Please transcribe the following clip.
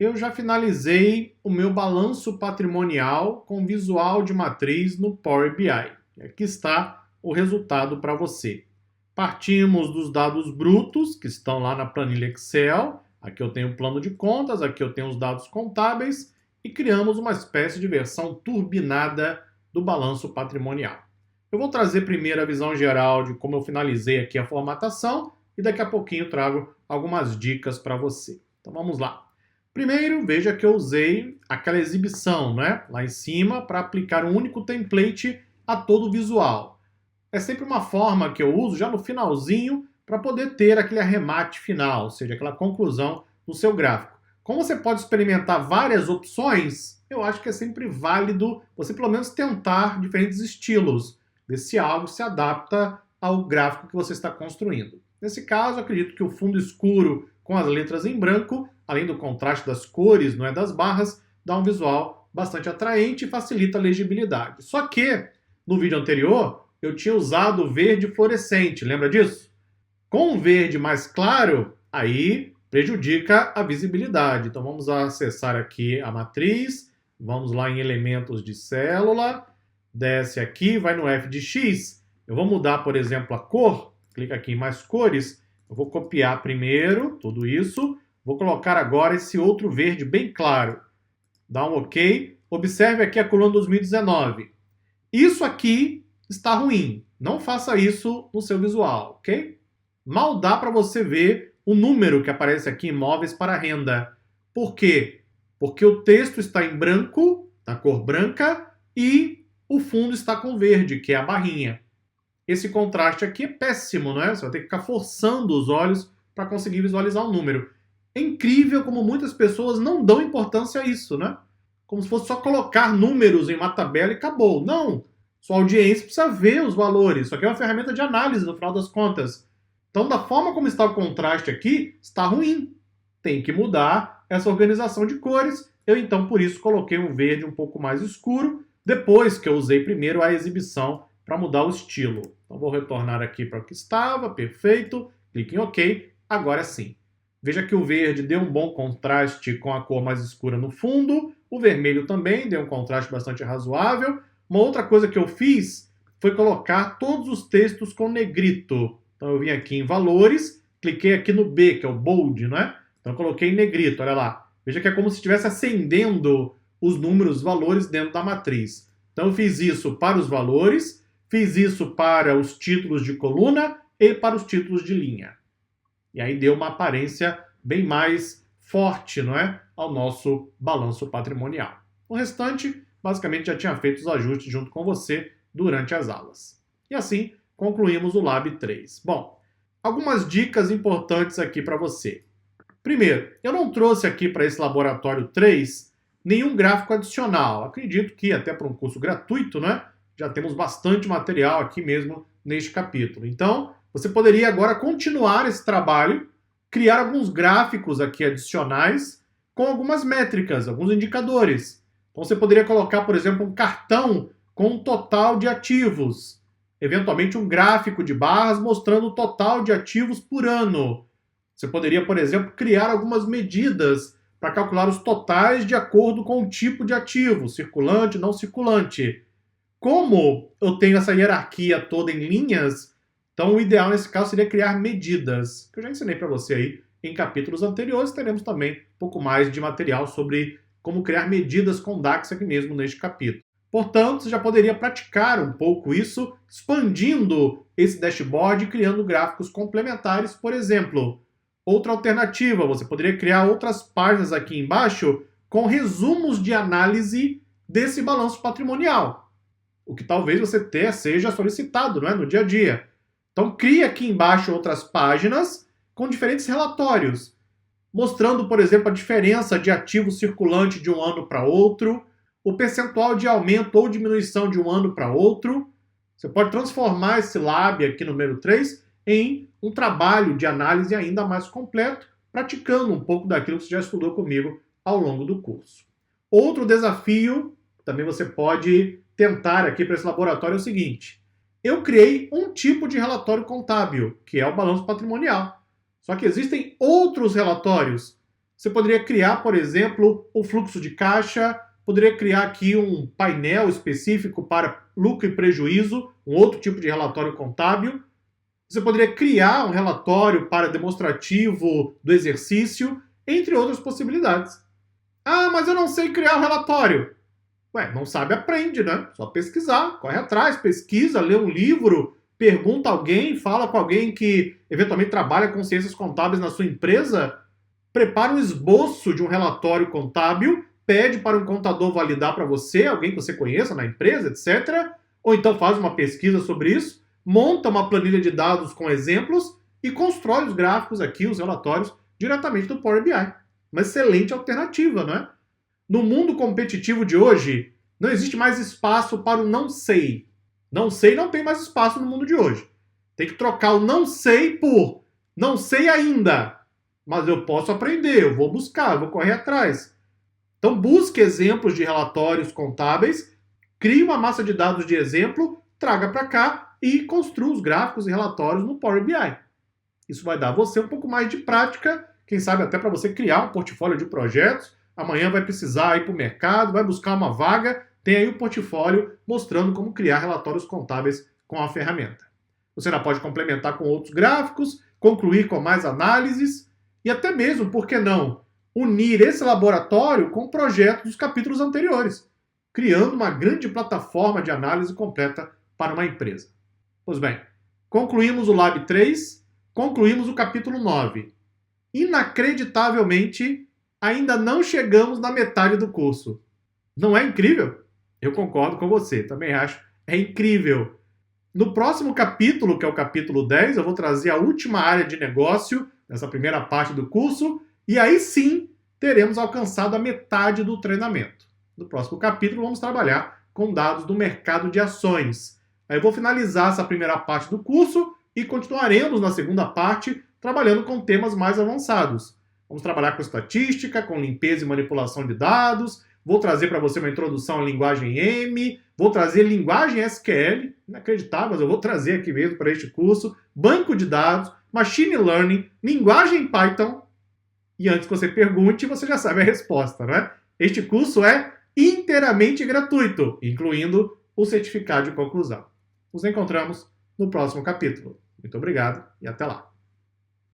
eu já finalizei o meu balanço patrimonial com visual de matriz no Power BI. E aqui está o resultado para você. Partimos dos dados brutos, que estão lá na planilha Excel. Aqui eu tenho o plano de contas, aqui eu tenho os dados contábeis e criamos uma espécie de versão turbinada do balanço patrimonial. Eu vou trazer primeiro a visão geral de como eu finalizei aqui a formatação e daqui a pouquinho trago algumas dicas para você. Então vamos lá. Primeiro, veja que eu usei aquela exibição, né, lá em cima para aplicar um único template a todo o visual. É sempre uma forma que eu uso já no finalzinho para poder ter aquele arremate final, ou seja, aquela conclusão no seu gráfico. Como você pode experimentar várias opções, eu acho que é sempre válido você pelo menos tentar diferentes estilos, ver se algo se adapta ao gráfico que você está construindo. Nesse caso, acredito que o fundo escuro com as letras em branco, além do contraste das cores, não é, das barras, dá um visual bastante atraente e facilita a legibilidade. Só que, no vídeo anterior, eu tinha usado o verde fluorescente, lembra disso? Com o verde mais claro, aí prejudica a visibilidade. Então vamos acessar aqui a matriz, vamos lá em elementos de célula, desce aqui, vai no F de X, eu vou mudar, por exemplo, a cor, clica aqui em mais cores, eu vou copiar primeiro tudo isso, vou colocar agora esse outro verde bem claro. Dá um OK. Observe aqui a coluna 2019. Isso aqui está ruim. Não faça isso no seu visual, ok? Mal dá para você ver o número que aparece aqui, imóveis para renda. Por quê? Porque o texto está em branco, na cor branca, e o fundo está com verde, que é a barrinha. Esse contraste aqui é péssimo, não é? Você vai ter que ficar forçando os olhos para conseguir visualizar o número. É incrível como muitas pessoas não dão importância a isso, né? Como se fosse só colocar números em uma tabela e acabou. Não! Sua audiência precisa ver os valores. Isso aqui é uma ferramenta de análise, no final das contas. Então, da forma como está o contraste aqui, está ruim. Tem que mudar essa organização de cores. Eu, então, por isso, coloquei um verde um pouco mais escuro, depois que eu usei primeiro a exibição para mudar o estilo. Então, vou retornar aqui para o que estava, perfeito, clique em OK, agora sim. Veja que o verde deu um bom contraste com a cor mais escura no fundo, o vermelho também deu um contraste bastante razoável. Uma outra coisa que eu fiz foi colocar todos os textos com negrito. Então eu vim aqui em valores, cliquei aqui no B, que é o bold, né? Então eu coloquei em negrito, olha lá. Veja que é como se estivesse acendendo os números, os valores dentro da matriz. Então eu fiz isso para os valores, fiz isso para os títulos de coluna e para os títulos de linha. E aí deu uma aparência bem mais forte, não é, ao nosso balanço patrimonial. O restante, basicamente, já tinha feito os ajustes junto com você durante as aulas. E assim, concluímos o Lab 3. Bom, algumas dicas importantes aqui para você. Primeiro, eu não trouxe aqui para esse laboratório 3 nenhum gráfico adicional. Acredito que até para um curso gratuito, né, já temos bastante material aqui mesmo neste capítulo. Então, você poderia agora continuar esse trabalho, criar alguns gráficos aqui adicionais com algumas métricas, alguns indicadores. Então você poderia colocar, por exemplo, um cartão com um total de ativos. Eventualmente um gráfico de barras mostrando o total de ativos por ano. Você poderia, por exemplo, criar algumas medidas para calcular os totais de acordo com o tipo de ativo, circulante, não circulante. Como eu tenho essa hierarquia toda em linhas, então o ideal nesse caso seria criar medidas, que eu já ensinei para você aí em capítulos anteriores. Teremos também um pouco mais de material sobre como criar medidas com DAX aqui mesmo neste capítulo. Portanto, você já poderia praticar um pouco isso, expandindo esse dashboard e criando gráficos complementares, por exemplo. Outra alternativa, você poderia criar outras páginas aqui embaixo com resumos de análise desse balanço patrimonial, o que talvez você seja solicitado, não é, no dia a dia. Então, crie aqui embaixo outras páginas com diferentes relatórios, mostrando, por exemplo, a diferença de ativo circulante de um ano para outro, o percentual de aumento ou diminuição de um ano para outro. Você pode transformar esse lab aqui no número 3 em um trabalho de análise ainda mais completo, praticando um pouco daquilo que você já estudou comigo ao longo do curso. Outro desafio, também você pode tentar aqui para esse laboratório, é o seguinte. Eu criei um tipo de relatório contábil, que é o balanço patrimonial. Só que existem outros relatórios. Você poderia criar, por exemplo, o fluxo de caixa, poderia criar aqui um painel específico para lucro e prejuízo, um outro tipo de relatório contábil. Você poderia criar um relatório para demonstrativo do exercício, entre outras possibilidades. Ah, mas eu não sei criar um relatório. Ué, não sabe, aprende, né? Só pesquisar, corre atrás, pesquisa, lê um livro, pergunta a alguém, fala com alguém que eventualmente trabalha com ciências contábeis na sua empresa, prepara um esboço de um relatório contábil, pede para um contador validar para você, alguém que você conheça na empresa, etc. Ou então faz uma pesquisa sobre isso, monta uma planilha de dados com exemplos e constrói os gráficos aqui, os relatórios, diretamente do Power BI. Uma excelente alternativa, não é? No mundo competitivo de hoje, não existe mais espaço para o não sei. Não sei não tem mais espaço no mundo de hoje. Tem que trocar o não sei por não sei ainda. Mas eu posso aprender, eu vou buscar, eu vou correr atrás. Então busque exemplos de relatórios contábeis, crie uma massa de dados de exemplo, traga para cá e construa os gráficos e relatórios no Power BI. Isso vai dar a você um pouco mais de prática, quem sabe até para você criar um portfólio de projetos. Amanhã vai precisar ir para o mercado, vai buscar uma vaga, tem aí o portfólio mostrando como criar relatórios contábeis com a ferramenta. Você ainda pode complementar com outros gráficos, concluir com mais análises e até mesmo, por que não, unir esse laboratório com projetos dos capítulos anteriores, criando uma grande plataforma de análise completa para uma empresa. Pois bem, concluímos o Lab 3, concluímos o capítulo 9. Inacreditavelmente, ainda não chegamos na metade do curso. Não é incrível? Eu concordo com você, também acho. É incrível. No próximo capítulo, que é o capítulo 10, eu vou trazer a última área de negócio nessa primeira parte do curso, e aí sim teremos alcançado a metade do treinamento. No próximo capítulo, vamos trabalhar com dados do mercado de ações. Aí eu vou finalizar essa primeira parte do curso e continuaremos na segunda parte trabalhando com temas mais avançados. Vamos trabalhar com estatística, com limpeza e manipulação de dados. Vou trazer para você uma introdução à linguagem M. Vou trazer linguagem SQL, inacreditável, mas eu vou trazer aqui mesmo para este curso. Banco de dados, machine learning, linguagem Python. E antes que você pergunte, você já sabe a resposta, não é? Este curso é inteiramente gratuito, incluindo o certificado de conclusão. Nos encontramos no próximo capítulo. Muito obrigado e até lá.